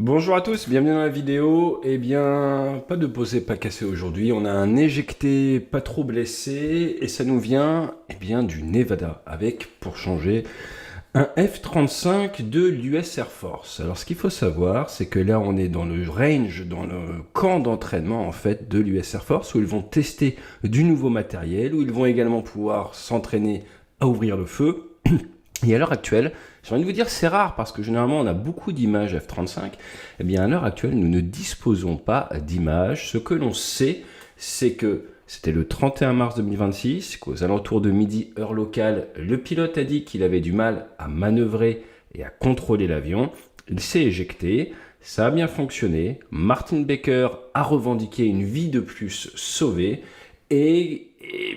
Bonjour à tous, bienvenue dans la vidéo. Eh bien, pas de posé, pas cassé aujourd'hui. On a un éjecté pas trop blessé et ça nous vient du Nevada avec, pour changer, un F-35 de l'US Air Force. Alors ce qu'il faut savoir, c'est que là on est dans le range, dans le camp d'entraînement en fait de l'US Air Force où ils vont tester du nouveau matériel, où ils vont également pouvoir s'entraîner à ouvrir le feu. Et à l'heure actuelle, j'ai envie de vous dire c'est rare parce que généralement on a beaucoup d'images F-35. Eh bien à l'heure actuelle, nous ne disposons pas d'images. Ce que l'on sait, c'est que c'était le 31 mars 2026, qu'aux alentours de midi heure locale, le pilote a dit qu'il avait du mal à manœuvrer et à contrôler l'avion. Il s'est éjecté, ça a bien fonctionné. Martin Baker a revendiqué une vie de plus sauvée. Et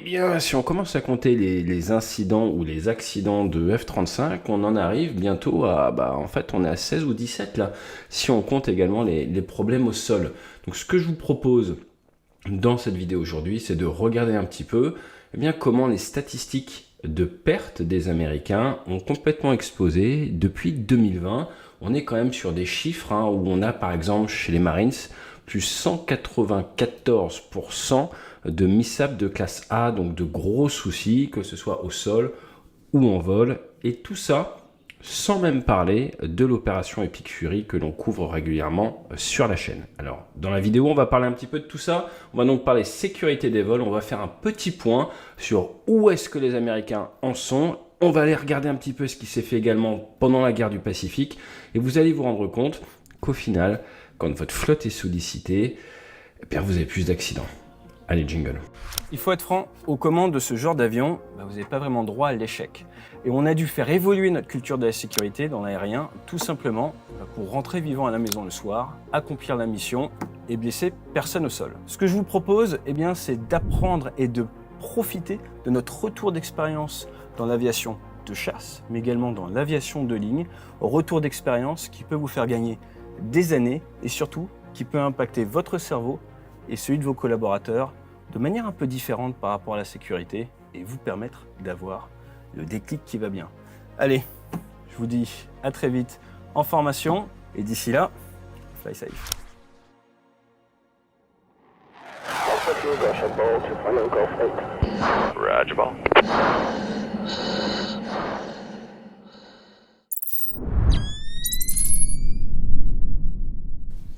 bien, si on commence à compter les incidents ou les accidents de F-35, on en arrive bientôt à, en fait, on est à 16 ou 17 là, si on compte également les problèmes au sol. Donc, ce que je vous propose dans cette vidéo aujourd'hui, c'est de regarder un petit peu comment les statistiques de perte des Américains ont complètement explosé depuis 2020. On est quand même sur des chiffres où on a par exemple chez les Marines plus 194% de MISAP de classe A, donc de gros soucis, que ce soit au sol ou en vol. Et tout ça sans même parler de l'opération Epic Fury que l'on couvre régulièrement sur la chaîne. Alors, dans la vidéo, on va parler un petit peu de tout ça. On va donc parler sécurité des vols. On va faire un petit point sur où est-ce que les Américains en sont. On va aller regarder un petit peu ce qui s'est fait également pendant la guerre du Pacifique. Et vous allez vous rendre compte qu'au final, quand votre flotte est sollicitée, vous avez plus d'accidents. Allez, jingle. Il faut être franc, aux commandes de ce genre d'avion, vous n'avez pas vraiment droit à l'échec. Et on a dû faire évoluer notre culture de la sécurité dans l'aérien, tout simplement pour rentrer vivant à la maison le soir, accomplir la mission et blesser personne au sol. Ce que je vous propose, c'est d'apprendre et de profiter de notre retour d'expérience dans l'aviation de chasse, mais également dans l'aviation de ligne, retour d'expérience qui peut vous faire gagner des années et surtout qui peut impacter votre cerveau et celui de vos collaborateurs de manière un peu différente par rapport à la sécurité et vous permettre d'avoir le déclic qui va bien. Allez, je vous dis à très vite en formation et d'ici là, fly safe. Roger, ball.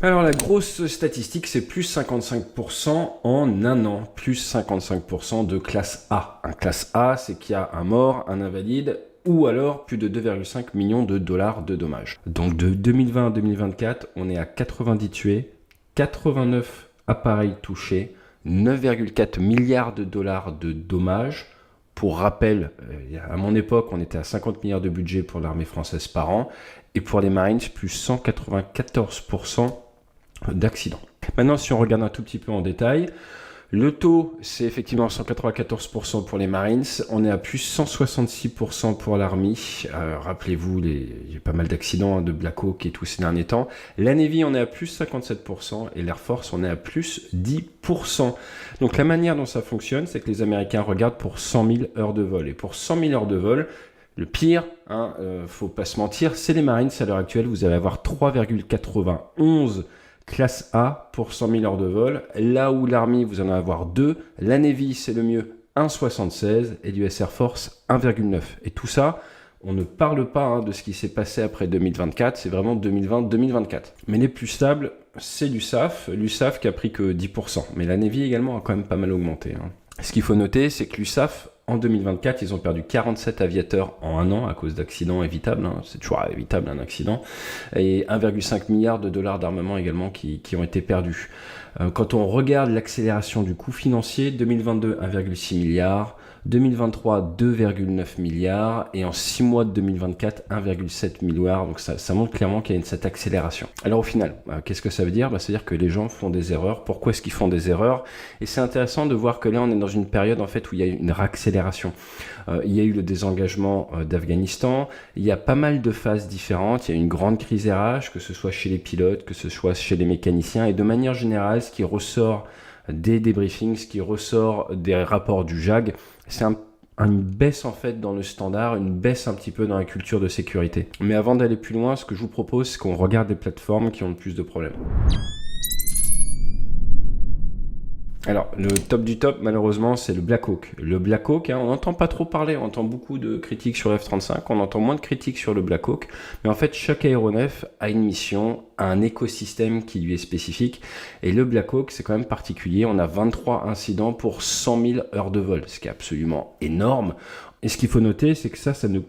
Alors la grosse statistique, c'est plus 55% en un an, plus 55% de classe A. Un classe A, c'est qu'il y a un mort, un invalide, ou alors plus de 2,5 millions de dollars de dommages. Donc de 2020 à 2024, on est à 90 tués, 89 appareils touchés, 9,4 milliards de dollars de dommages. Pour rappel, à mon époque, on était à 50 milliards de budget pour l'armée française par an, et pour les Marines, plus 194% d'accidents. Maintenant, si on regarde un tout petit peu en détail, le taux, c'est effectivement 194% pour les Marines. On est à plus 166% pour l'Army. Rappelez-vous, il y a pas mal d'accidents de Black Hawk et tout ces derniers temps. La Navy, on est à plus 57% et l'Air Force, on est à plus 10%. Donc la manière dont ça fonctionne, c'est que les Américains regardent pour 100 000 heures de vol. Et pour 100 000 heures de vol, le pire, faut pas se mentir, c'est les Marines. À l'heure actuelle, vous allez avoir 3,91 classe A pour 100 000 heures de vol, là où l'Army, vous en allez avoir 2, la Navy, c'est le mieux, 1,76 et l'US Air Force, 1,9. Et tout ça, on ne parle pas de ce qui s'est passé après 2024, c'est vraiment 2020-2024. Mais les plus stables, c'est l'USAF qui a pris que 10%, mais la Navy également a quand même pas mal augmenté. Ce qu'il faut noter, c'est que l'USAF, en 2024, ils ont perdu 47 aviateurs en un an à cause d'accidents évitables. C'est toujours évitable un accident. Et 1,5 milliard de dollars d'armement également qui ont été perdus. Quand on regarde l'accélération du coût financier, 2022, 1,6 milliard. 2023, 2,9 milliards. Et en 6 mois de 2024, 1,7 milliard. Donc ça montre clairement qu'il y a cette accélération. Alors au final, qu'est-ce que ça veut dire ? C'est-à-dire que les gens font des erreurs. Pourquoi est-ce qu'ils font des erreurs ? Et c'est intéressant de voir que là, on est dans une période en fait où il y a une réaccélération. Il y a eu le désengagement d'Afghanistan. Il y a pas mal de phases différentes. Il y a une grande crise RH, que ce soit chez les pilotes, que ce soit chez les mécaniciens. Et de manière générale, ce qui ressort des débriefings, ce qui ressort des rapports du JAG, c'est un une baisse en fait dans le standard, une baisse un petit peu dans la culture de sécurité. Mais avant d'aller plus loin, ce que je vous propose, c'est qu'on regarde les plateformes qui ont le plus de problèmes. Alors, le top du top, malheureusement, c'est le Black Hawk. Le Black Hawk, on n'entend pas trop parler, on entend beaucoup de critiques sur le F-35, on entend moins de critiques sur le Black Hawk, mais en fait, chaque aéronef a une mission, a un écosystème qui lui est spécifique, et le Black Hawk, c'est quand même particulier, on a 23 incidents pour 100 000 heures de vol, ce qui est absolument énorme. Et ce qu'il faut noter, c'est que ça ne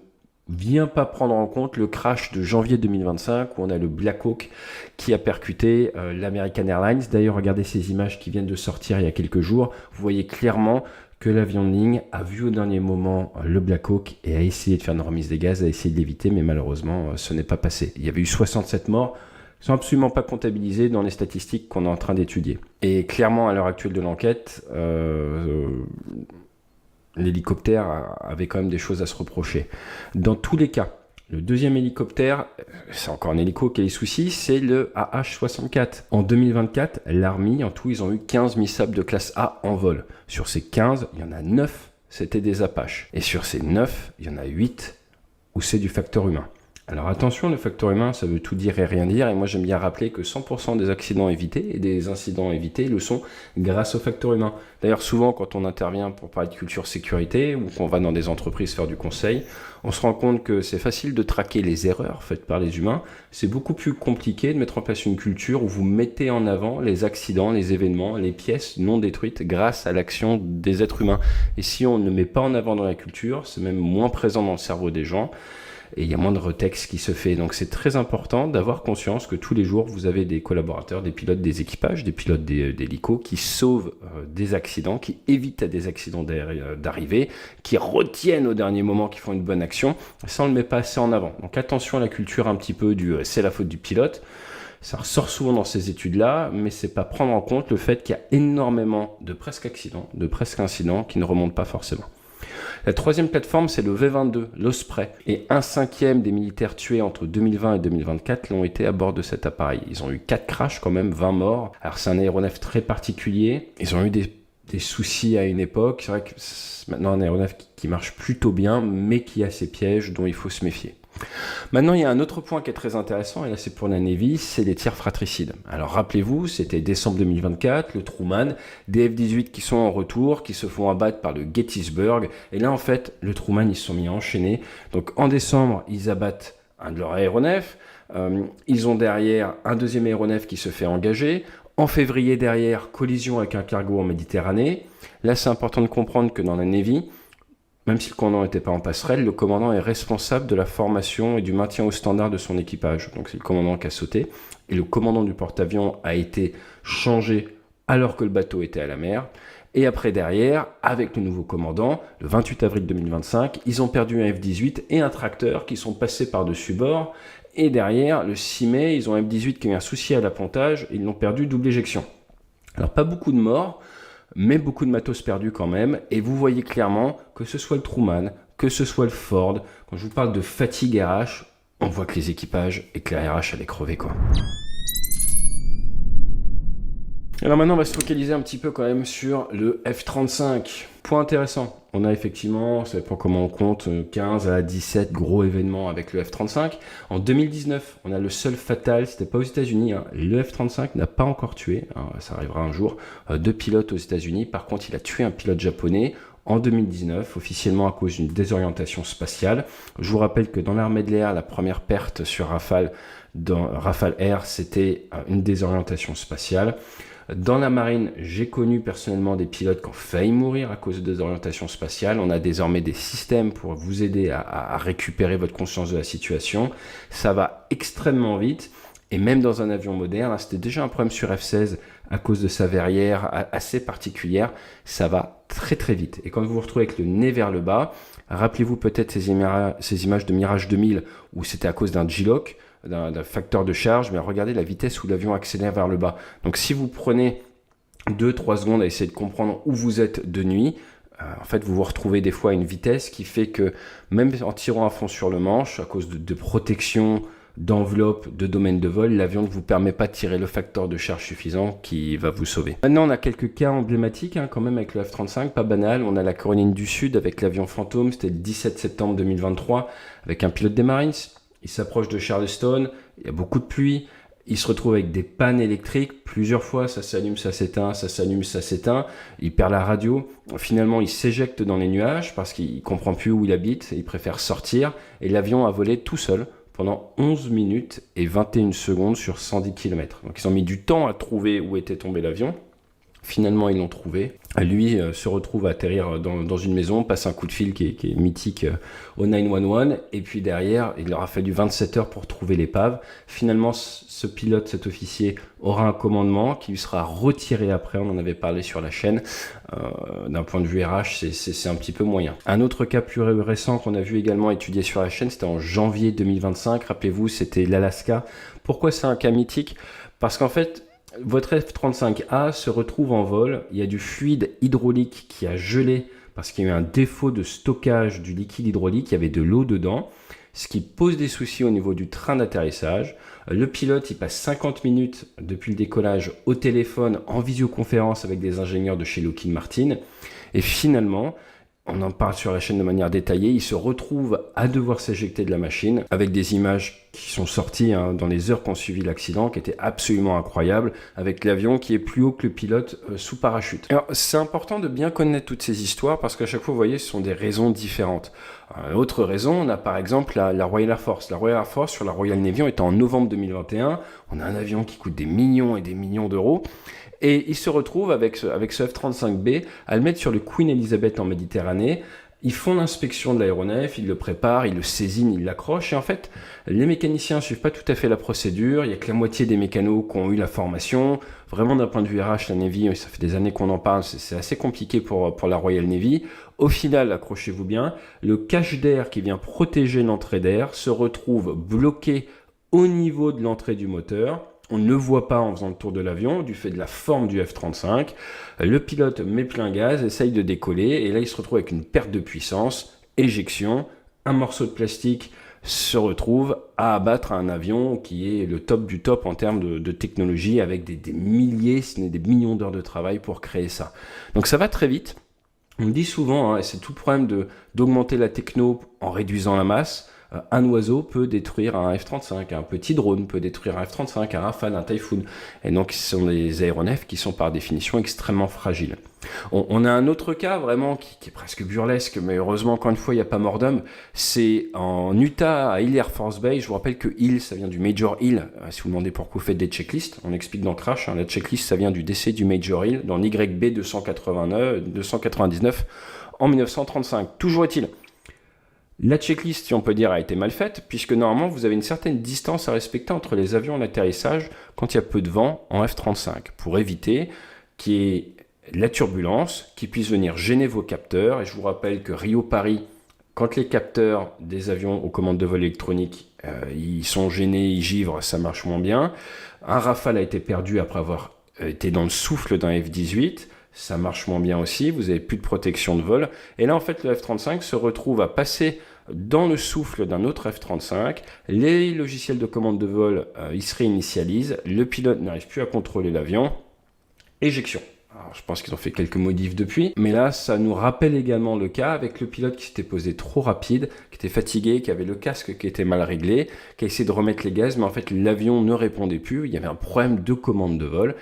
vient pas prendre en compte le crash de janvier 2025 où on a le Black Hawk qui a percuté l'American Airlines. D'ailleurs, regardez ces images qui viennent de sortir il y a quelques jours. Vous voyez clairement que l'avion de ligne a vu au dernier moment le Black Hawk et a essayé de faire une remise des gaz, a essayé de l'éviter, mais malheureusement, ce n'est pas passé. Il y avait eu 67 morts qui ne sont absolument pas comptabilisés dans les statistiques qu'on est en train d'étudier. Et clairement, à l'heure actuelle de l'enquête, l'hélicoptère avait quand même des choses à se reprocher. Dans tous les cas, le deuxième hélicoptère, c'est encore un hélico qui a les soucis, c'est le AH-64. En 2024, l'Army, en tout, ils ont eu 15 missiles de classe A en vol. Sur ces 15, il y en a 9, c'était des Apaches. Et sur ces 9, il y en a 8 où c'est du facteur humain. Alors attention, le facteur humain, ça veut tout dire et rien dire, et moi j'aime bien rappeler que 100% des accidents évités et des incidents évités le sont grâce au facteur humain. D'ailleurs, souvent quand on intervient pour parler de culture sécurité ou qu'on va dans des entreprises faire du conseil, on se rend compte que c'est facile de traquer les erreurs faites par les humains. C'est beaucoup plus compliqué de mettre en place une culture où vous mettez en avant les accidents, les événements, les pièces non détruites grâce à l'action des êtres humains. Et si on ne met pas en avant dans la culture, c'est même moins présent dans le cerveau des gens. Et il y a moins de retexte qui se fait. Donc c'est très important d'avoir conscience que tous les jours, vous avez des collaborateurs, des pilotes des équipages, des pilotes d'hélicos qui sauvent des accidents, qui évitent des accidents d'arrivée, qui retiennent au dernier moment, qui font une bonne action. Ça, on ne le met pas assez en avant. Donc attention à la culture un petit peu du « c'est la faute du pilote ». Ça ressort souvent dans ces études-là, mais c'est pas prendre en compte le fait qu'il y a énormément de presque accidents, de presque incidents qui ne remontent pas forcément. La troisième plateforme, c'est le V-22, l'Osprey. Et 1/5 des militaires tués entre 2020 et 2024 l'ont été à bord de cet appareil. Ils ont eu 4 crashs quand même, 20 morts. Alors c'est un aéronef très particulier. Ils ont eu des soucis à une époque. C'est vrai que c'est maintenant un aéronef qui marche plutôt bien, mais qui a ses pièges dont il faut se méfier. Maintenant, il y a un autre point qui est très intéressant, et là c'est pour la Navy, c'est les tirs fratricides. Alors rappelez-vous, c'était décembre 2024, le Truman, des F-18 qui sont en retour, qui se font abattre par le Gettysburg, et là en fait, le Truman, ils se sont mis à enchaîner. Donc en décembre, ils abattent un de leurs aéronefs, ils ont derrière un deuxième aéronef qui se fait engager. En février derrière, collision avec un cargo en Méditerranée. Là c'est important de comprendre que dans la Navy, même si le commandant n'était pas en passerelle, le commandant est responsable de la formation et du maintien au standard de son équipage. Donc c'est le commandant qui a sauté. Et le commandant du porte-avions a été changé alors que le bateau était à la mer. Et après derrière, avec le nouveau commandant, le 28 avril 2025, ils ont perdu un F-18 et un tracteur qui sont passés par-dessus bord. Et derrière, le 6 mai, ils ont un F-18 qui a eu un souci à l'appontage et ils l'ont perdu double éjection. Alors pas beaucoup de morts, mais beaucoup de matos perdus quand même, et vous voyez clairement que ce soit le Truman, que ce soit le Ford, quand je vous parle de fatigue RH, on voit que les équipages et que la RH allait crever quoi. Alors maintenant on va se focaliser un petit peu quand même sur le F-35. Point intéressant, on a effectivement, ça dépend comment on compte, 15 à 17 gros événements avec le F-35. En 2019, on a le seul fatal, c'était pas aux États-Unis, le F-35 n'a pas encore tué, ça arrivera un jour, 2 pilotes aux États-Unis. Par contre, il a tué un pilote japonais en 2019, officiellement à cause d'une désorientation spatiale. Je vous rappelle que dans l'armée de l'air, la première perte sur Rafale, dans Rafale Air, c'était une désorientation spatiale. Dans la marine, j'ai connu personnellement des pilotes qui ont failli mourir à cause de désorientation spatiale. On a désormais des systèmes pour vous aider à récupérer votre conscience de la situation. Ça va extrêmement vite. Et même dans un avion moderne, c'était déjà un problème sur F-16 à cause de sa verrière assez particulière. Ça va très très vite. Et quand vous vous retrouvez avec le nez vers le bas, rappelez-vous peut-être ces images de Mirage 2000 où c'était à cause d'un G-lock, d'un facteur de charge, mais regardez la vitesse où l'avion accélère vers le bas. Donc si vous prenez 2-3 secondes à essayer de comprendre où vous êtes de nuit, en fait vous vous retrouvez des fois à une vitesse qui fait que même en tirant à fond sur le manche, à cause de protection d'enveloppe, de domaine de vol, l'avion ne vous permet pas de tirer le facteur de charge suffisant qui va vous sauver. Maintenant, on a quelques cas emblématiques quand même avec le F-35, pas banal. On a la Caroline du Sud avec l'avion Phantom, c'était le 17 septembre 2023, avec un pilote des Marines. Il s'approche de Charleston, il y a beaucoup de pluie. Il se retrouve avec des pannes électriques, plusieurs fois, ça s'allume, ça s'éteint, ça s'allume, ça s'éteint. Il perd la radio. Finalement, il s'éjecte dans les nuages parce qu'il ne comprend plus où il habite. Il préfère sortir. Et l'avion a volé tout seul pendant 11 minutes et 21 secondes sur 110 km. Donc, ils ont mis du temps à trouver où était tombé l'avion. Finalement, ils l'ont trouvé. Lui se retrouve à atterrir dans une maison, passe un coup de fil qui est mythique au 911. Et puis derrière, il leur a fallu 27 heures pour trouver l'épave. Finalement, ce pilote, cet officier, aura un commandement qui lui sera retiré après. On en avait parlé sur la chaîne. D'un point de vue RH, c'est un petit peu moyen. Un autre cas plus récent qu'on a vu également étudié sur la chaîne, c'était en janvier 2025. Rappelez-vous, c'était l'Alaska. Pourquoi c'est un cas mythique? Parce qu'en fait, votre F-35A se retrouve en vol, il y a du fluide hydraulique qui a gelé parce qu'il y a eu un défaut de stockage du liquide hydraulique, il y avait de l'eau dedans, ce qui pose des soucis au niveau du train d'atterrissage. Le pilote, il passe 50 minutes depuis le décollage au téléphone en visioconférence avec des ingénieurs de chez Lockheed Martin et finalement, on en parle sur la chaîne de manière détaillée, il se retrouve à devoir s'éjecter de la machine avec des images qui sont sorties dans les heures qui ont suivi l'accident, qui étaient absolument incroyables, avec l'avion qui est plus haut que le pilote sous parachute. Alors, c'est important de bien connaître toutes ces histoires parce qu'à chaque fois, vous voyez, ce sont des raisons différentes. Autre raison, on a par exemple la Royal Air Force. La Royal Air Force sur la Royal Navy, on était en novembre 2021, on a un avion qui coûte des millions et des millions d'euros. Et il se retrouve avec ce F-35B à le mettre sur le Queen Elizabeth en Méditerranée. Ils font l'inspection de l'aéronef, ils le préparent, ils le saisinent, ils l'accrochent. Et en fait, les mécaniciens ne suivent pas tout à fait la procédure. Il n'y a que la moitié des mécanos qui ont eu la formation. Vraiment, d'un point de vue RH, la Navy, ça fait des années qu'on en parle, c'est assez compliqué pour la Royal Navy. Au final, accrochez-vous bien, le cache d'air qui vient protéger l'entrée d'air se retrouve bloqué au niveau de l'entrée du moteur. On ne le voit pas en faisant le tour de l'avion, du fait de la forme du F-35. Le pilote met plein gaz, essaye de décoller, et là, il se retrouve avec une perte de puissance, éjection, un morceau de plastique se retrouve à abattre un avion qui est le top du top en termes de technologie, avec des milliers, si ce n'est des millions d'heures de travail pour créer ça. Donc ça va très vite. On me dit souvent, et c'est tout le problème d'augmenter la techno en réduisant la masse, un oiseau peut détruire un F-35, un petit drone peut détruire un F-35, un Rafale, un Typhoon. Et donc, ce sont des aéronefs qui sont par définition extrêmement fragiles. On a un autre cas vraiment qui est presque burlesque, mais heureusement, encore une fois, il n'y a pas mort d'homme. C'est en Utah, à Hill Air Force Base. Je vous rappelle que Hill, ça vient du Major Hill. Si vous demandez pourquoi vous faites des checklists, on explique dans Crash. La checklist, ça vient du décès du Major Hill dans l'YB 299 en 1935. Toujours est-il, la checklist, si on peut dire, a été mal faite, puisque normalement, vous avez une certaine distance à respecter entre les avions en atterrissage quand il y a peu de vent en F-35, pour éviter qu'il y ait la turbulence qui puisse venir gêner vos capteurs. Et je vous rappelle que Rio-Paris, quand les capteurs des avions aux commandes de vol électroniques, ils sont gênés, ils givrent, ça marche moins bien. Un Rafale a été perdu après avoir été dans le souffle d'un F-18. Ça marche moins bien aussi, vous n'avez plus de protection de vol. Et là, en fait, le F-35 se retrouve à passer dans le souffle d'un autre F-35. Les logiciels de commande de vol, ils se réinitialisent. Le pilote n'arrive plus à contrôler l'avion. Éjection. Alors, je pense qu'ils ont fait quelques modifs depuis. Mais là, ça nous rappelle également le cas avec le pilote qui s'était posé trop rapide, qui était fatigué, qui avait le casque qui était mal réglé, qui a essayé de remettre les gaz, mais en fait, l'avion ne répondait plus. Il y avait un problème de commande de vol.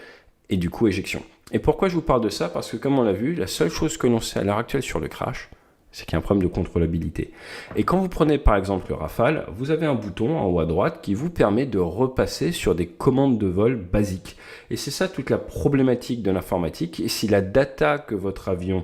Et du coup, éjection. Et pourquoi je vous parle de ça? Parce que comme on l'a vu, la seule chose que l'on sait à l'heure actuelle sur le crash, c'est qu'il y a un problème de contrôlabilité. Et quand vous prenez par exemple le Rafale, vous avez un bouton en haut à droite qui vous permet de repasser sur des commandes de vol basiques. Et c'est ça toute la problématique de l'informatique. Et si la data que votre avion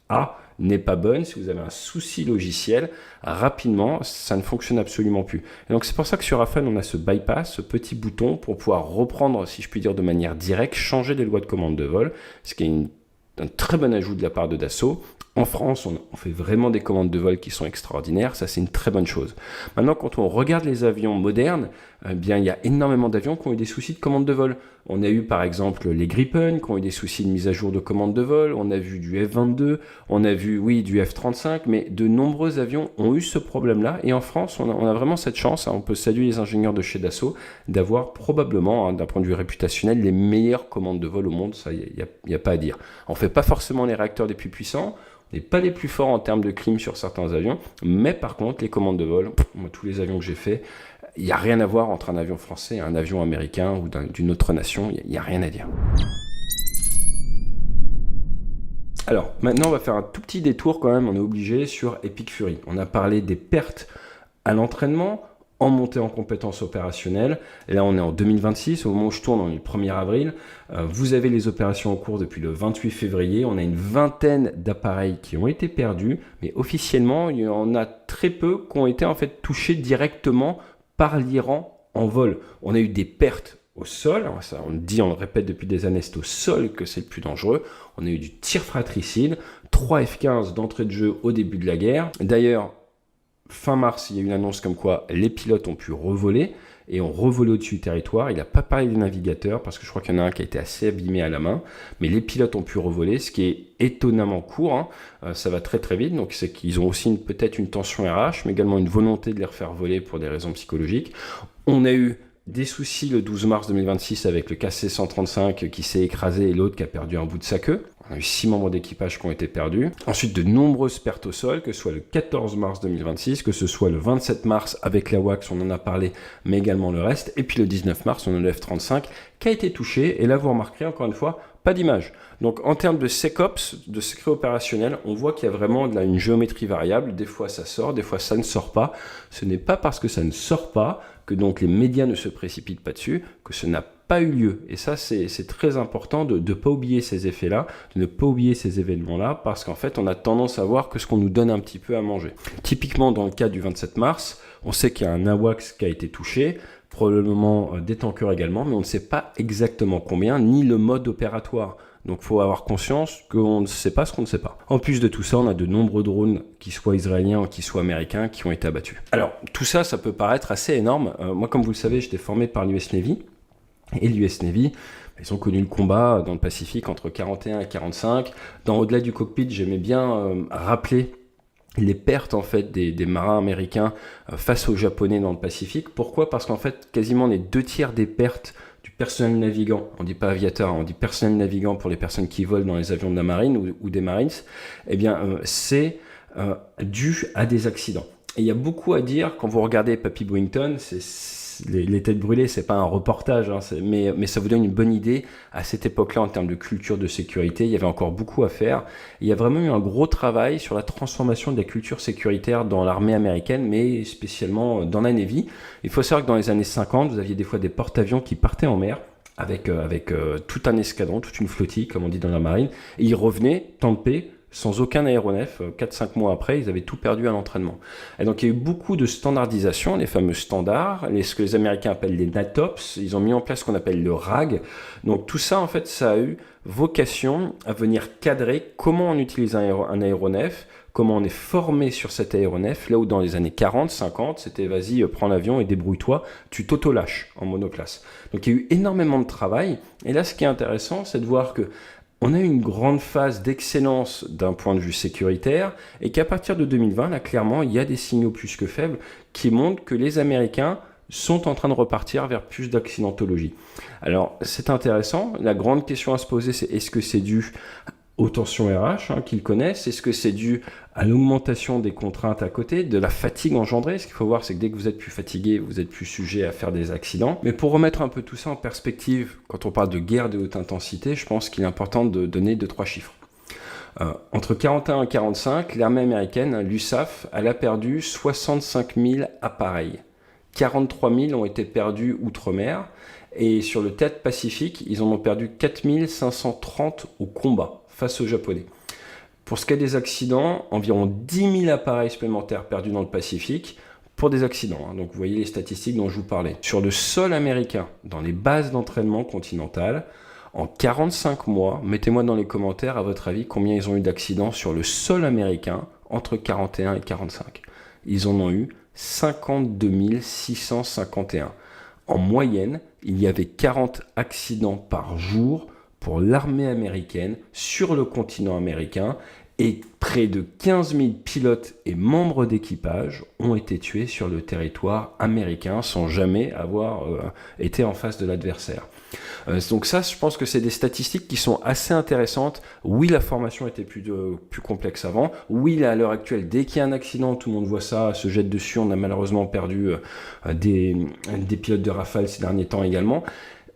a n'est pas bonne, si vous avez un souci logiciel, rapidement, ça ne fonctionne absolument plus. Et donc c'est pour ça que sur Rafale, on a ce bypass, ce petit bouton pour pouvoir reprendre, si je puis dire de manière directe, changer les lois de commande de vol, ce qui est un très bon ajout de la part de Dassault. En France, on fait vraiment des commandes de vol qui sont extraordinaires, ça c'est une très bonne chose. Maintenant, quand on regarde les avions modernes, eh bien, il y a énormément d'avions qui ont eu des soucis de commande de vol. On a eu par exemple les Gripen qui ont eu des soucis de mise à jour de commande de vol, on a vu du F-22, on a vu, oui, du F-35, mais de nombreux avions ont eu ce problème-là. Et en France, on a vraiment cette chance, on peut saluer les ingénieurs de chez Dassault, d'avoir probablement, d'un point de vue réputationnel, les meilleures commandes de vol au monde, ça, il n'y a pas à dire. On ne fait pas forcément les réacteurs les plus puissants, on n'est pas les plus forts en termes de clim sur certains avions, mais par contre, les commandes de vol, moi, tous les avions que j'ai faits, il n'y a rien à voir entre un avion français et un avion américain ou d'une autre nation, il n'y a rien à dire. Alors, maintenant, on va faire un tout petit détour quand même, on est obligé, sur Epic Fury. On a parlé des pertes à l'entraînement, en montée en compétences opérationnelles. Et là, on est en 2026, au moment où je tourne, on est le 1er avril. Vous avez les opérations en cours depuis le 28 février. On a une vingtaine d'appareils qui ont été perdus, mais officiellement, il y en a très peu qui ont été en fait touchés directement par l'Iran en vol. On a eu des pertes au sol, ça, on le répète depuis des années, c'est au sol que c'est le plus dangereux. On a eu du tir fratricide, 3 F-15 d'entrée de jeu au début de la guerre. D'ailleurs, fin mars, il y a eu une annonce comme quoi les pilotes ont pu revoler et ont revolé au-dessus du territoire. Il n'a pas parlé des navigateurs parce que je crois qu'il y en a un qui a été assez abîmé à la main, mais les pilotes ont pu revoler, ce qui est étonnamment court, ça va très très vite, donc c'est qu'ils ont aussi peut-être une tension RH, mais également une volonté de les refaire voler pour des raisons psychologiques. On a eu des soucis le 12 mars 2026 avec le KC-135 qui s'est écrasé et l'autre qui a perdu un bout de sa queue. On a eu 6 membres d'équipage qui ont été perdus. Ensuite, de nombreuses pertes au sol, que ce soit le 14 mars 2026, que ce soit le 27 mars avec la WACS, on en a parlé, mais également le reste. Et puis le 19 mars, on a le F-35 qui a été touché. Et là, vous remarquerez encore une fois, pas d'image. Donc en termes de SecOps, de secret opérationnel, on voit qu'il y a vraiment une géométrie variable. Des fois ça sort, des fois ça ne sort pas. Ce n'est pas parce que ça ne sort pas que donc les médias ne se précipitent pas dessus, que ce n'a pas eu lieu. Et ça, c'est très important de ne pas oublier ces effets-là, de ne pas oublier ces événements-là, parce qu'en fait, on a tendance à voir que ce qu'on nous donne un petit peu à manger. Typiquement, dans le cas du 27 mars, on sait qu'il y a un AWACS qui a été touché, probablement des tankers également, mais on ne sait pas exactement combien, ni le mode opératoire. Donc il faut avoir conscience qu'on ne sait pas ce qu'on ne sait pas. En plus de tout ça, on a de nombreux drones, qui soient israéliens ou qui soient américains, qui ont été abattus. Alors tout ça, ça peut paraître assez énorme. Moi, comme vous le savez, j'étais formé par l'US Navy. Et l'US Navy, ils ont connu le combat dans le Pacifique entre 41 et 45. Au-delà du cockpit, j'aimais bien rappeler les pertes en fait des marins américains face aux Japonais dans le Pacifique. Pourquoi ? Parce qu'en fait, quasiment les 2/3 des pertes du personnel navigant, on dit pas aviateur, on dit personnel navigant pour les personnes qui volent dans les avions de la marine ou des Marines, eh bien c'est dû à des accidents. Et il y a beaucoup à dire quand vous regardez Papy Boyington, les têtes brûlées, c'est pas un reportage, mais ça vous donne une bonne idée à cette époque-là en termes de culture de sécurité. Il y avait encore beaucoup à faire. Il y a vraiment eu un gros travail sur la transformation de la culture sécuritaire dans l'armée américaine, mais spécialement dans la Navy. Il faut savoir que dans les années 50, vous aviez des fois des porte-avions qui partaient en mer avec tout un escadron, toute une flottille, comme on dit dans la marine, et ils revenaient, temps de paix, sans aucun aéronef, 4-5 mois après, ils avaient tout perdu à l'entraînement. Et donc il y a eu beaucoup de standardisation, les fameux standards, ce que les Américains appellent les NATOPS, ils ont mis en place ce qu'on appelle le RAG. Donc tout ça, en fait, ça a eu vocation à venir cadrer comment on utilise un aéronef, comment on est formé sur cet aéronef, là où dans les années 40, 50, c'était vas-y, prends l'avion et débrouille-toi, tu t'auto-lâches en monoplace. Donc il y a eu énormément de travail, et là ce qui est intéressant, c'est de voir que on a eu une grande phase d'excellence d'un point de vue sécuritaire et qu'à partir de 2020, là clairement, il y a des signaux plus que faibles qui montrent que les Américains sont en train de repartir vers plus d'accidentologie. Alors c'est intéressant, la grande question à se poser c'est est-ce que c'est dû aux tensions RH qu'ils connaissent, est-ce que c'est dû à l'augmentation des contraintes à côté, de la fatigue engendrée? Ce qu'il faut voir, c'est que dès que vous êtes plus fatigué, vous êtes plus sujet à faire des accidents. Mais pour remettre un peu tout ça en perspective, quand on parle de guerre de haute intensité, je pense qu'il est important de donner 2-3 chiffres. Entre 41 et 45, l'armée américaine, l'USAF, elle a perdu 65 000 appareils. 43 000 ont été perdus outre-mer. Et sur le théâtre Pacifique, ils en ont perdu 4 530 au combat face aux Japonais. Pour ce qui est des accidents, environ 10 000 appareils supplémentaires perdus dans le Pacifique pour des accidents. Donc vous voyez les statistiques dont je vous parlais. Sur le sol américain, dans les bases d'entraînement continentales, en 45 mois, mettez-moi dans les commentaires à votre avis combien ils ont eu d'accidents sur le sol américain entre 41 et 45. Ils en ont eu 52 651. En moyenne, il y avait 40 accidents par jour pour l'armée américaine sur le continent américain et près de 15 000 pilotes et membres d'équipage ont été tués sur le territoire américain sans jamais avoir été en face de l'adversaire. Donc ça, je pense que c'est des statistiques qui sont assez intéressantes. Oui, la formation était plus complexe avant. Oui, à l'heure actuelle, dès qu'il y a un accident, tout le monde voit ça, se jette dessus. On a malheureusement perdu des pilotes de Rafale ces derniers temps également.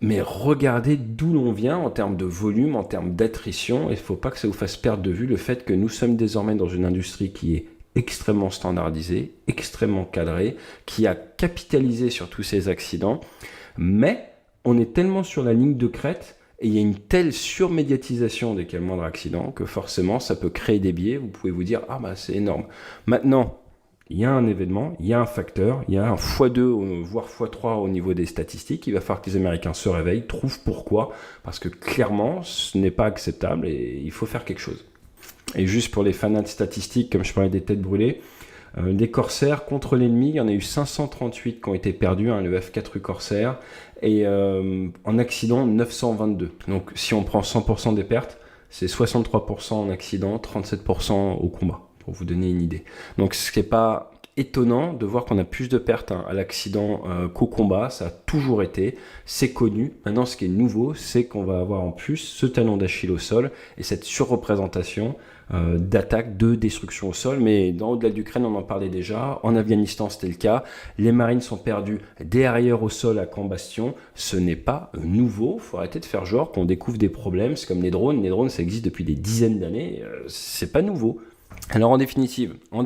Mais regardez d'où l'on vient en termes de volume, en termes d'attrition. Il ne faut pas que ça vous fasse perdre de vue le fait que nous sommes désormais dans une industrie qui est extrêmement standardisée, extrêmement cadrée, qui a capitalisé sur tous ces accidents. Mais on est tellement sur la ligne de crête et il y a une telle surmédiatisation dès qu'il y a le moindre accident que forcément ça peut créer des biais. Vous pouvez vous dire « Ah bah c'est énorme ». Maintenant, il y a un événement, il y a un facteur, il y a un x2, voire x3 au niveau des statistiques. Il va falloir que les Américains se réveillent, trouvent pourquoi, parce que clairement, ce n'est pas acceptable et il faut faire quelque chose. Et juste pour les fanats de statistiques, comme je parlais des têtes brûlées, des Corsair contre l'ennemi, il y en a eu 538 qui ont été perdus, le F4U Corsair, et en accident, 922. Donc si on prend 100% des pertes, c'est 63% en accident, 37% au combat, pour vous donner une idée. Donc ce qui n'est pas étonnant de voir qu'on a plus de pertes à l'accident qu'au combat, ça a toujours été, c'est connu. Maintenant ce qui est nouveau, c'est qu'on va avoir en plus ce talon d'Achille au sol et cette surreprésentation d'attaque, de destruction au sol. Mais au-delà de l'Ukraine, on en parlait déjà. En Afghanistan, c'était le cas. Les Marines sont perdus derrière au sol à Camp Bastion. Ce n'est pas nouveau. Il faut arrêter de faire genre qu'on découvre des problèmes. C'est comme les drones. Les drones, ça existe depuis des dizaines d'années. C'est pas nouveau. Alors en définitive, en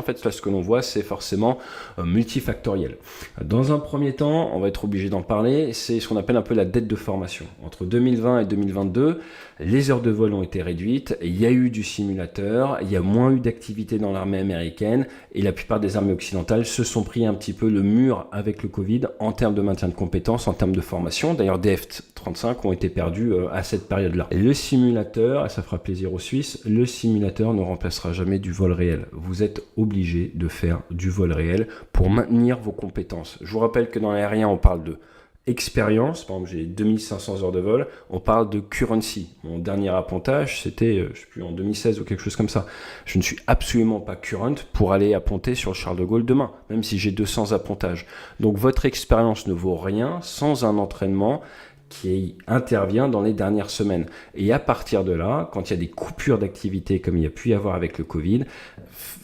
fait, là, ce que l'on voit, c'est forcément multifactoriel. Dans un premier temps, on va être obligé d'en parler, c'est ce qu'on appelle un peu la dette de formation. Entre 2020 et 2022, les heures de vol ont été réduites, il y a eu du simulateur, il y a moins eu d'activité dans l'armée américaine, et la plupart des armées occidentales se sont pris un petit peu le mur avec le Covid en termes de maintien de compétences, en termes de formation. D'ailleurs, des F-35 ont été perdus à cette période-là. Et le simulateur, et ça fera plaisir aux Suisses, le simulateur ne remplacera jamais du vol réel. Vous êtes obligé de faire du vol réel pour maintenir vos compétences. Je vous rappelle que dans l'aérien, on parle de expérience. Par exemple, j'ai 2500 heures de vol. On parle de currency. Mon dernier appontage, c'était, je sais plus, en 2016 ou quelque chose comme ça. Je ne suis absolument pas current pour aller apponter sur le Charles de Gaulle demain, même si j'ai 200 appontages. Donc, votre expérience ne vaut rien sans un entraînement qui intervient dans les dernières semaines. Et à partir de là, quand il y a des coupures d'activité comme il y a pu y avoir avec le Covid,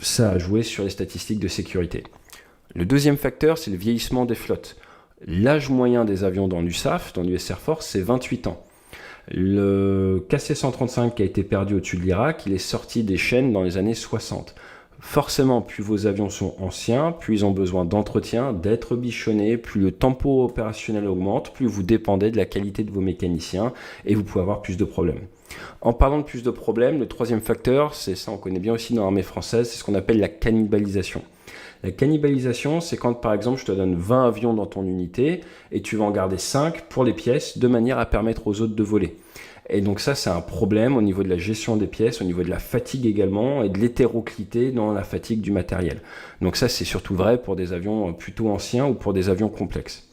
ça a joué sur les statistiques de sécurité. Le deuxième facteur, c'est le vieillissement des flottes. L'âge moyen des avions dans l'USAF, dans l'US Air Force, c'est 28 ans. Le KC-135 qui a été perdu au-dessus de l'Irak, il est sorti des chaînes dans les années 60. Forcément, plus vos avions sont anciens, plus ils ont besoin d'entretien, d'être bichonnés, plus le tempo opérationnel augmente, plus vous dépendez de la qualité de vos mécaniciens et vous pouvez avoir plus de problèmes. En parlant de plus de problèmes, le troisième facteur, c'est ça on connaît bien aussi dans l'armée française, c'est ce qu'on appelle la cannibalisation. La cannibalisation, c'est quand par exemple je te donne 20 avions dans ton unité et tu vas en garder 5 pour les pièces de manière à permettre aux autres de voler. Et donc ça, c'est un problème au niveau de la gestion des pièces, au niveau de la fatigue également et de l'hétéroclité dans la fatigue du matériel. Donc ça, c'est surtout vrai pour des avions plutôt anciens ou pour des avions complexes.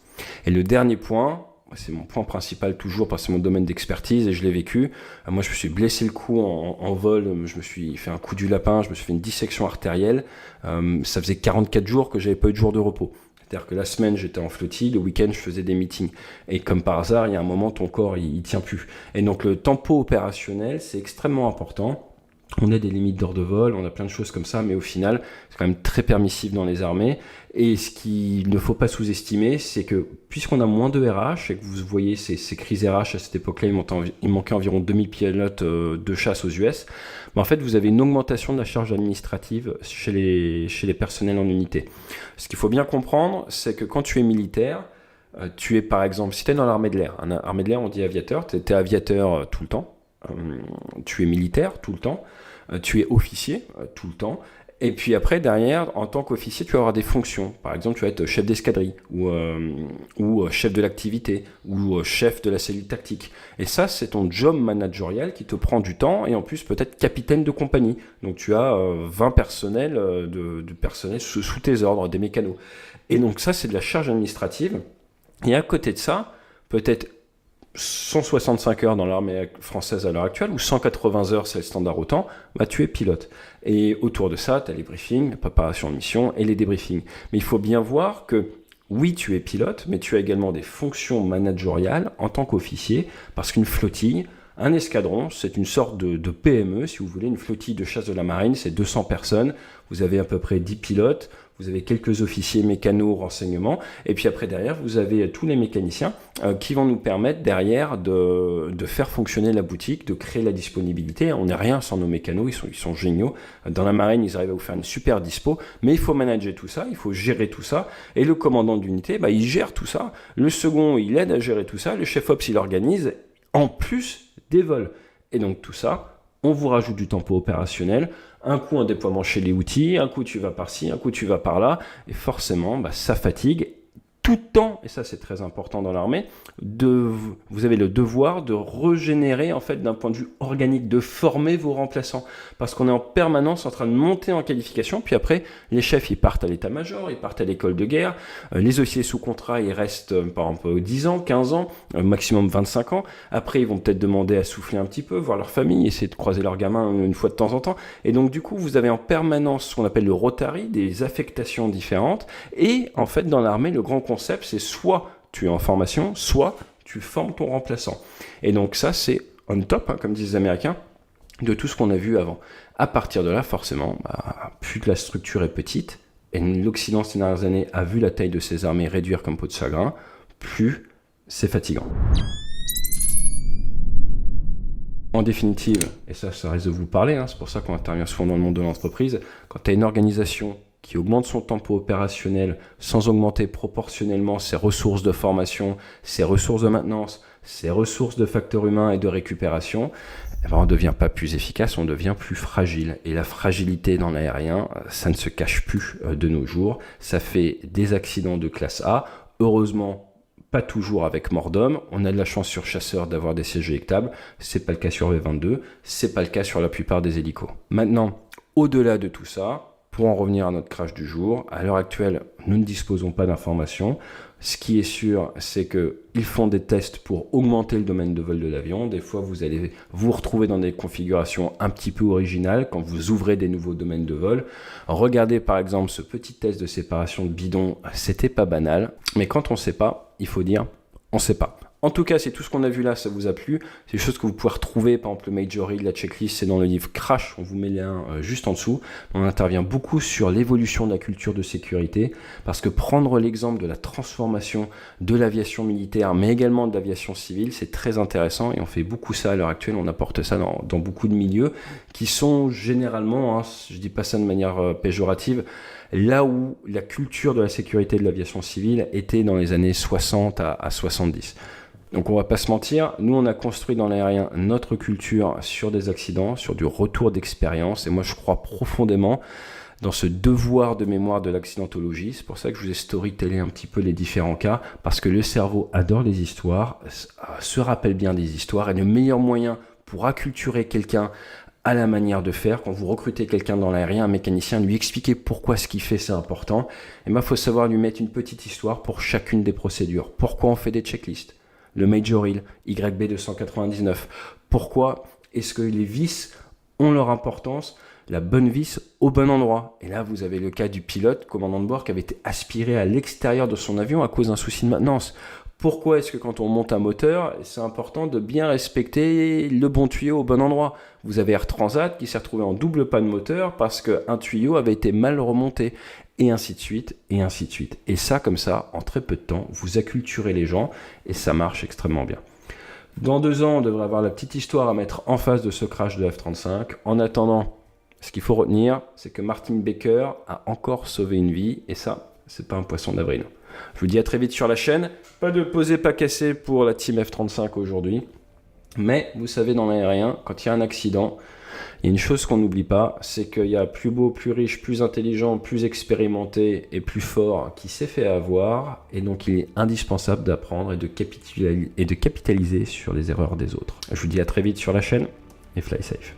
Et le dernier point, c'est mon point principal toujours parce que c'est mon domaine d'expertise et je l'ai vécu. Moi, je me suis blessé le cou en vol, je me suis fait un coup du lapin, je me suis fait une dissection artérielle. Ça faisait 44 jours que j'avais pas eu de jour de repos. C'est-à-dire que la semaine, j'étais en flottille, le week-end, je faisais des meetings. Et comme par hasard, il y a un moment, ton corps, il tient plus. Et donc, le tempo opérationnel, c'est extrêmement important. On a des limites d'heures de vol, on a plein de choses comme ça, mais au final, c'est quand même très permissif dans les armées. Et ce qu'il ne faut pas sous-estimer, c'est que puisqu'on a moins de RH, et que vous voyez ces crises RH à cette époque-là, il manquait environ 2000 pilotes de chasse aux US, mais en fait, vous avez une augmentation de la charge administrative chez les personnels en unité. Ce qu'il faut bien comprendre, c'est que quand tu es militaire, tu es par exemple, si tu es dans l'armée de l'air, armée de l'air, on dit aviateur, tu es aviateur tout le temps, tu es militaire tout le temps, tu es officier tout le temps, et puis après derrière en tant qu'officier tu vas avoir des fonctions, par exemple tu vas être chef d'escadrille ou chef de l'activité ou chef de la cellule tactique, et ça c'est ton job managérial qui te prend du temps, et en plus peut-être capitaine de compagnie, donc tu as 20 personnels de personnel sous tes ordres, des mécanos, et donc ça c'est de la charge administrative Et à côté de ça, peut-être 165 heures dans l'armée française à l'heure actuelle, ou 180 heures, c'est le standard OTAN, bah, tu es pilote. Et autour de ça, tu as les briefings, la préparation de mission et les débriefings. Mais il faut bien voir que oui, tu es pilote, mais tu as également des fonctions managériales en tant qu'officier, parce qu'une flottille, un escadron, c'est une sorte de PME, si vous voulez, une flottille de chasse de la marine, c'est 200 personnes, vous avez à peu près 10 pilotes, vous avez quelques officiers mécanos, renseignements, et puis après derrière, vous avez tous les mécaniciens qui vont nous permettre derrière de faire fonctionner la boutique, de créer la disponibilité. On n'est rien sans nos mécanos, ils sont géniaux. Dans la marine, ils arrivent à vous faire une super dispo, mais il faut manager tout ça, il faut gérer tout ça, et le commandant d'unité, bah, il gère tout ça. Le second, il aide à gérer tout ça, le chef ops, il organise, en plus des vols. Et donc tout ça, on vous rajoute du tempo opérationnel, un coup un déploiement chez les outils, un coup tu vas par-ci, un coup tu vas par-là, et forcément, bah, ça fatigue. Tout le temps, et ça c'est très important dans l'armée, vous avez le devoir de régénérer en fait d'un point de vue organique, de former vos remplaçants, parce qu'on est en permanence en train de monter en qualification, puis après les chefs ils partent à l'état-major, ils partent à l'école de guerre, les officiers sous contrat ils restent par exemple 10 ans, 15 ans, maximum 25 ans, après ils vont peut-être demander à souffler un petit peu, voir leur famille, essayer de croiser leurs gamins une fois de temps en temps, et donc du coup vous avez en permanence ce qu'on appelle le rotary, des affectations différentes, et en fait dans l'armée le grand concept, c'est soit tu es en formation, soit tu formes ton remplaçant. Et donc ça, c'est on top, hein, comme disent les Américains, de tout ce qu'on a vu avant. À partir de là, forcément, plus la structure est petite, et l'Occident ces dernières années a vu la taille de ses armées réduire comme peau de chagrin, plus c'est fatigant. En définitive, et ça risque de vous parler, hein, c'est pour ça qu'on intervient souvent dans le monde de l'entreprise, quand tu as une organisation qui augmente son tempo opérationnel sans augmenter proportionnellement ses ressources de formation, ses ressources de maintenance, ses ressources de facteurs humains et de récupération, eh ben on ne devient pas plus efficace, on devient plus fragile. Et la fragilité dans l'aérien, ça ne se cache plus de nos jours. Ça fait des accidents de classe A. Heureusement, pas toujours avec mort d'homme. On a de la chance sur chasseur d'avoir des sièges éjectables. C'est pas le cas sur V22. C'est pas le cas sur la plupart des hélicos. Maintenant, au-delà de tout ça, pour en revenir à notre crash du jour, à l'heure actuelle, nous ne disposons pas d'informations. Ce qui est sûr, c'est qu'ils font des tests pour augmenter le domaine de vol de l'avion. Des fois, vous allez vous retrouver dans des configurations un petit peu originales quand vous ouvrez des nouveaux domaines de vol. Regardez par exemple ce petit test de séparation de bidon, c'était pas banal. Mais quand on ne sait pas, il faut dire on ne sait pas. En tout cas, si tout ce qu'on a vu là, ça vous a plu, c'est des choses que vous pouvez retrouver, par exemple le Major Read, la checklist, c'est dans le livre Crash, on vous met les liens juste en dessous. On intervient beaucoup sur l'évolution de la culture de sécurité, parce que prendre l'exemple de la transformation de l'aviation militaire, mais également de l'aviation civile, c'est très intéressant, et on fait beaucoup ça à l'heure actuelle, on apporte ça dans beaucoup de milieux, qui sont généralement, hein, je dis pas ça de manière péjorative, là où la culture de la sécurité de l'aviation civile était dans les années 60 à 70. Donc on va pas se mentir, nous on a construit dans l'aérien notre culture sur des accidents, sur du retour d'expérience, et moi je crois profondément dans ce devoir de mémoire de l'accidentologie. C'est pour ça que je vous ai storytellé un petit peu les différents cas, parce que le cerveau adore les histoires, se rappelle bien des histoires, et le meilleur moyen pour acculturer quelqu'un à la manière de faire, quand vous recrutez quelqu'un dans l'aérien, un mécanicien, lui expliquer pourquoi ce qu'il fait c'est important, et il faut savoir lui mettre une petite histoire pour chacune des procédures. Pourquoi on fait des checklists ? Le Major Read, YB 299. Pourquoi est-ce que les vis ont leur importance, la bonne vis au bon endroit? Et là, vous avez le cas du pilote, commandant de bord, qui avait été aspiré à l'extérieur de son avion à cause d'un souci de maintenance. Pourquoi est-ce que quand on monte un moteur, c'est important de bien respecter le bon tuyau au bon endroit? Vous avez Air Transat qui s'est retrouvé en double panne moteur parce qu'un tuyau avait été mal remonté. Et ainsi de suite, et ainsi de suite. Et ça, comme ça, en très peu de temps, vous acculturez les gens et ça marche extrêmement bien. Dans 2 ans, on devrait avoir la petite histoire à mettre en face de ce crash de F-35. En attendant, ce qu'il faut retenir, c'est que Martin Baker a encore sauvé une vie et ça, c'est pas un poisson d'avril. Je vous dis à très vite sur la chaîne. Pas de poser, pas casser pour la team F-35 aujourd'hui. Mais vous savez, dans l'aérien, quand il y a un accident, il y a une chose qu'on n'oublie pas, c'est qu'il y a plus beau, plus riche, plus intelligent, plus expérimenté et plus fort qui s'est fait avoir. Et donc, il est indispensable d'apprendre et de capitaliser sur les erreurs des autres. Je vous dis à très vite sur la chaîne et fly safe.